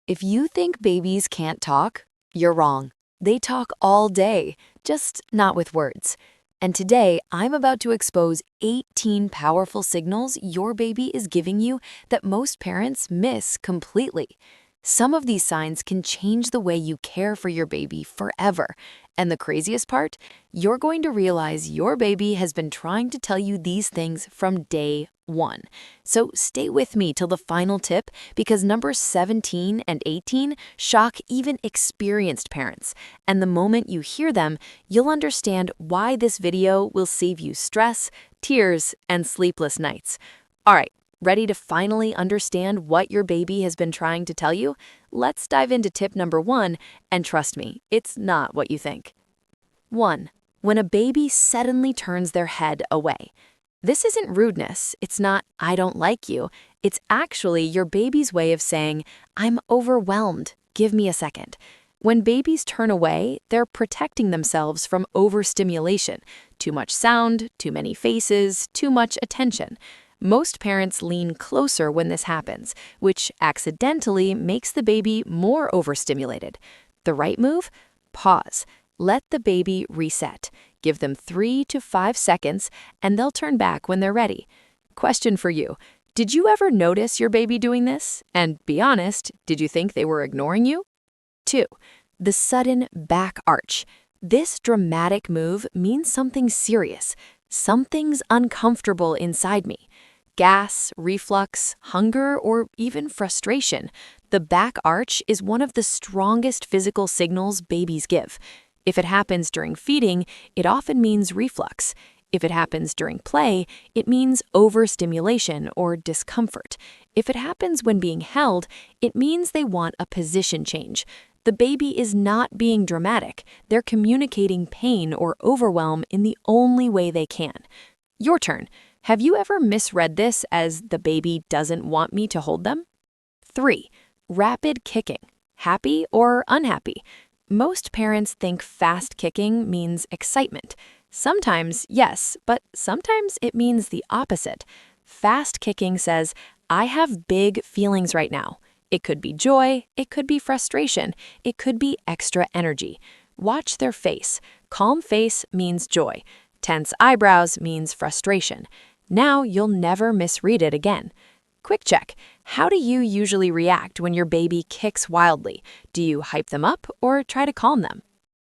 If you think babies can't talk, you're wrong. They talk all day, just not with words. And today, I'm about to expose 18 powerful signals your baby is giving you that most parents miss completely. Some of these signs can change the way you care for your baby forever. And the craziest part, you're going to realize your baby has been trying to tell you these things from day one. So stay with me till the final tip because numbers 17 and 18 shock even experienced parents. And the moment you hear them, you'll understand why this video will save you stress, tears, and sleepless nights. All right. Ready to finally understand what your baby has been trying to tell you? Let's dive into tip number 1, and trust me, it's not what you think. 1. When a baby suddenly turns their head away. This isn't rudeness, it's not, I don't like you. It's actually your baby's way of saying, I'm overwhelmed, give me a second. When babies turn away, they're protecting themselves from overstimulation. Too much sound, too many faces, too much attention. Most parents lean closer when this happens, which accidentally makes the baby more overstimulated. The right move? Pause. Let the baby reset. Give them 3 to 5 seconds, and they'll turn back when they're ready. Question for you. Did you ever notice your baby doing this? And be honest, did you think they were ignoring you? 2. The sudden back arch. This dramatic move means something serious. Something's uncomfortable inside me. Gas, reflux, hunger, or even frustration. The back arch is one of the strongest physical signals babies give. If it happens during feeding, it often means reflux. If it happens during play, it means overstimulation or discomfort. If it happens when being held, it means they want a position change. The baby is not being dramatic. They're communicating pain or overwhelm in the only way they can. Your turn. Have you ever misread this as the baby doesn't want me to hold them? 3. Rapid kicking. Happy or unhappy? Most parents think fast kicking means excitement. Sometimes, yes, but sometimes it means the opposite. Fast kicking says, I have big feelings right now. It could be joy, it could be frustration, it could be extra energy. Watch their face. Calm face means joy. Tense eyebrows means frustration. Now you'll never misread it again. Quick check. How do you usually react when your baby kicks wildly? Do you hype them up or try to calm them?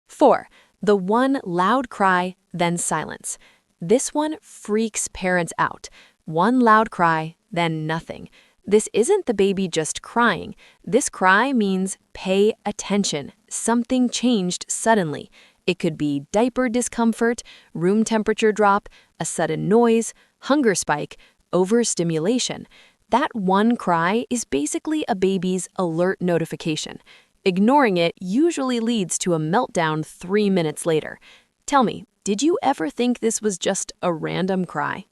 4. The one loud cry, then silence. This one freaks parents out. One loud cry, then nothing. This isn't the baby just crying. This cry means pay attention. Something changed suddenly. It could be diaper discomfort, room temperature drop, a sudden noise, hunger spike, overstimulation. That one cry is basically a baby's alert notification. Ignoring it usually leads to a meltdown 3 minutes later. Tell me, did you ever think this was just a random cry?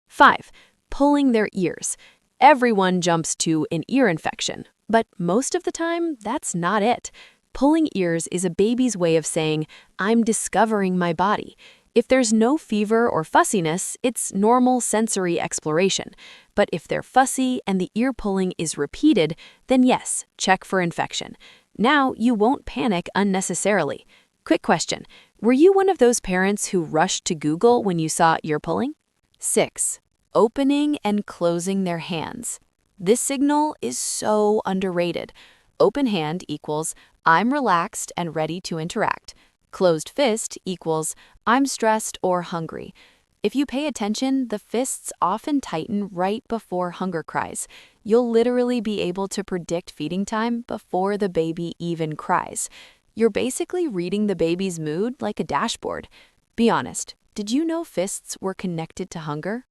5. Pulling their ears. Everyone jumps to an ear infection, but most of the time, that's not it. Pulling ears is a baby's way of saying, I'm discovering my body. If there's no fever or fussiness, it's normal sensory exploration. But if they're fussy and the ear pulling is repeated, then yes, check for infection. Now you won't panic unnecessarily. Quick question. Were you one of those parents who rushed to Google when you saw ear pulling? 6. Opening and closing their hands. This signal is so underrated. Open hand equals, I'm relaxed and ready to interact. Closed fist equals, I'm stressed or hungry. If you pay attention, the fists often tighten right before hunger cries. You'll literally be able to predict feeding time before the baby even cries. You're basically reading the baby's mood like a dashboard. Be honest, did you know fists were connected to hunger?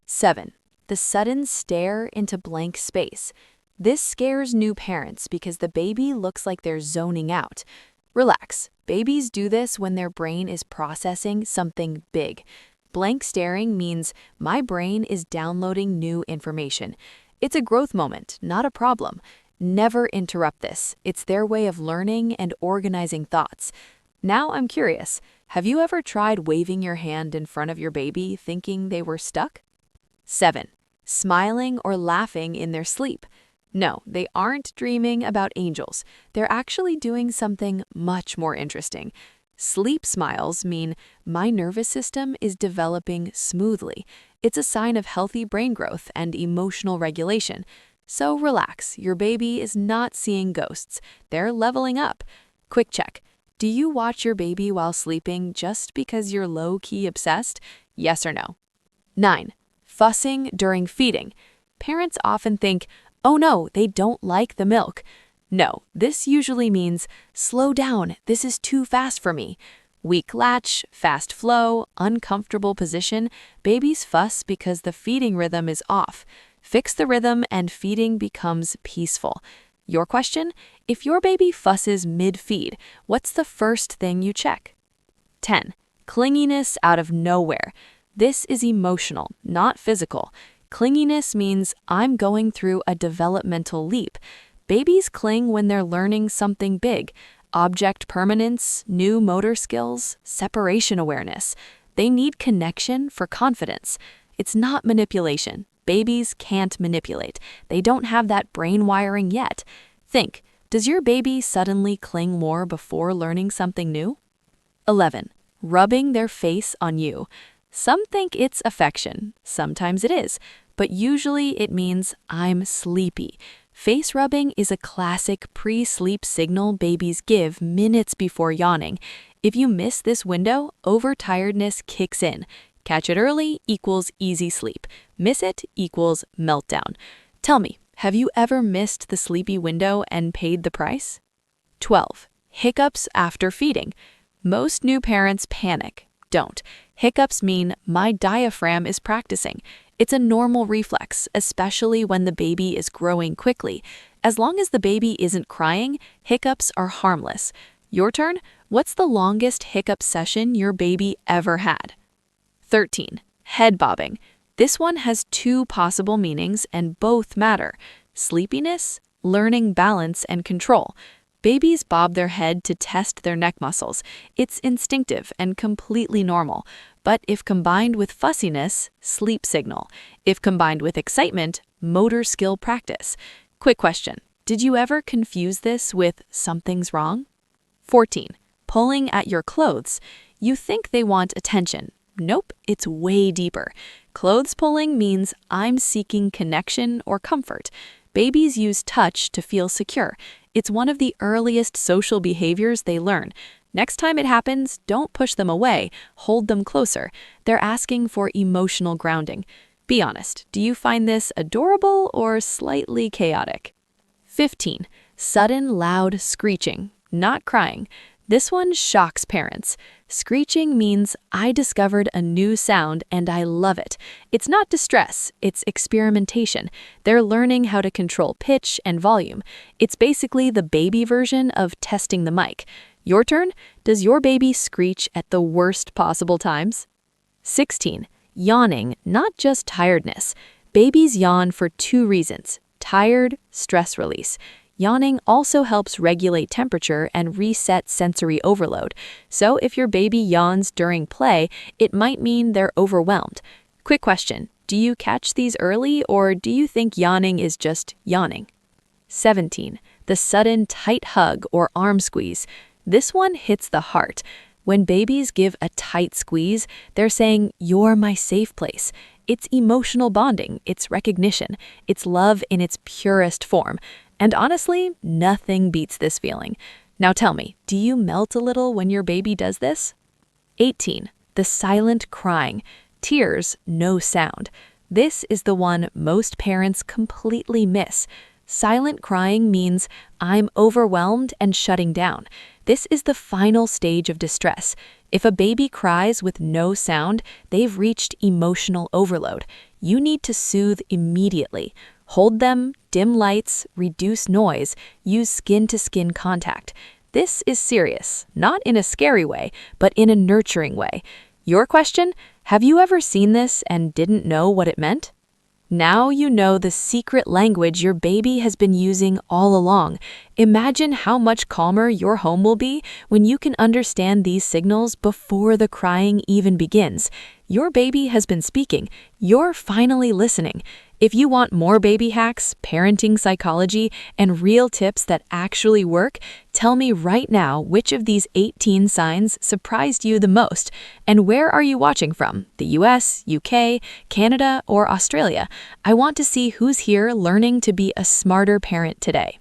7. The sudden stare into blank space. This scares new parents because the baby looks like they're zoning out. Relax. Babies do this when their brain is processing something big. Blank staring means my brain is downloading new information. It's a growth moment, not a problem. Never interrupt this. It's their way of learning and organizing thoughts. Now I'm curious, have you ever tried waving your hand in front of your baby thinking they were stuck? 7. Smiling or laughing in their sleep. No, they aren't dreaming about angels. They're actually doing something much more interesting. Sleep smiles mean my nervous system is developing smoothly. It's a sign of healthy brain growth and emotional regulation. So relax, your baby is not seeing ghosts. They're leveling up. Quick check. Do you watch your baby while sleeping just because you're low-key obsessed? Yes or no? 9. Fussing during feeding. Parents often think, oh no, they don't like the milk. No, this usually means, slow down, this is too fast for me. Weak latch, fast flow, uncomfortable position, babies fuss because the feeding rhythm is off. Fix the rhythm and feeding becomes peaceful. Your question? If your baby fusses mid-feed, what's the first thing you check? 10. Clinginess out of nowhere. This is emotional, not physical. Clinginess means I'm going through a developmental leap. Babies cling when they're learning something big. Object permanence, new motor skills, separation awareness. They need connection for confidence. It's not manipulation. Babies can't manipulate. They don't have that brain wiring yet. Think, does your baby suddenly cling more before learning something new? 11. Rubbing their face on you. Some think it's affection. Sometimes it is. But usually it means I'm sleepy. Face rubbing is a classic pre-sleep signal babies give minutes before yawning. If you miss this window, overtiredness kicks in. Catch it early equals easy sleep. Miss it equals meltdown. Tell me, have you ever missed the sleepy window and paid the price? 12. Hiccups after feeding. Most new parents panic. Don't. Hiccups mean my diaphragm is practicing. It's a normal reflex, especially when the baby is growing quickly. As long as the baby isn't crying, hiccups are harmless. Your turn. What's the longest hiccup session your baby ever had? 13. Head bobbing. This one has two possible meanings and both matter. Sleepiness, learning balance and control. Babies bob their head to test their neck muscles. It's instinctive and completely normal. But if combined with fussiness, sleep signal. If combined with excitement, motor skill practice. Quick question. Did you ever confuse this with something's wrong? 14. Pulling at your clothes. You think they want attention. Nope, it's way deeper. Clothes pulling means I'm seeking connection or comfort. Babies use touch to feel secure. It's one of the earliest social behaviors they learn. Next time it happens, don't push them away, hold them closer. They're asking for emotional grounding. Be honest, do you find this adorable or slightly chaotic? 15. Sudden loud screeching, not crying. This one shocks parents. Screeching means I discovered a new sound and I love it. It's not distress, it's experimentation. They're learning how to control pitch and volume. It's basically the baby version of testing the mic. Your turn. Does your baby screech at the worst possible times? 16. Yawning, not just tiredness. Babies yawn for two reasons: tired, stress release. Yawning also helps regulate temperature and reset sensory overload. So if your baby yawns during play, it might mean they're overwhelmed. Quick question. Do you catch these early or do you think yawning is just yawning? 17. The sudden tight hug or arm squeeze. This one hits the heart. When babies give a tight squeeze, they're saying, "You're my safe place." It's emotional bonding, it's recognition, it's love in its purest form. And honestly, nothing beats this feeling. Now tell me, do you melt a little when your baby does this? 18. The silent crying. Tears, no sound. This is the one most parents completely miss. Silent crying means I'm overwhelmed and shutting down. This is the final stage of distress. If a baby cries with no sound, they've reached emotional overload. You need to soothe immediately. Hold them, dim lights, reduce noise, use skin-to-skin contact. This is serious, not in a scary way, but in a nurturing way. Your question? Have you ever seen this and didn't know what it meant? Now you know the secret language your baby has been using all along. Imagine how much calmer your home will be when you can understand these signals before the crying even begins. Your baby has been speaking. You're finally listening. If you want more baby hacks, parenting psychology, and real tips that actually work, tell me right now which of these 18 signs surprised you the most, and where are you watching from? The US, UK, Canada, or Australia? I want to see who's here learning to be a smarter parent today.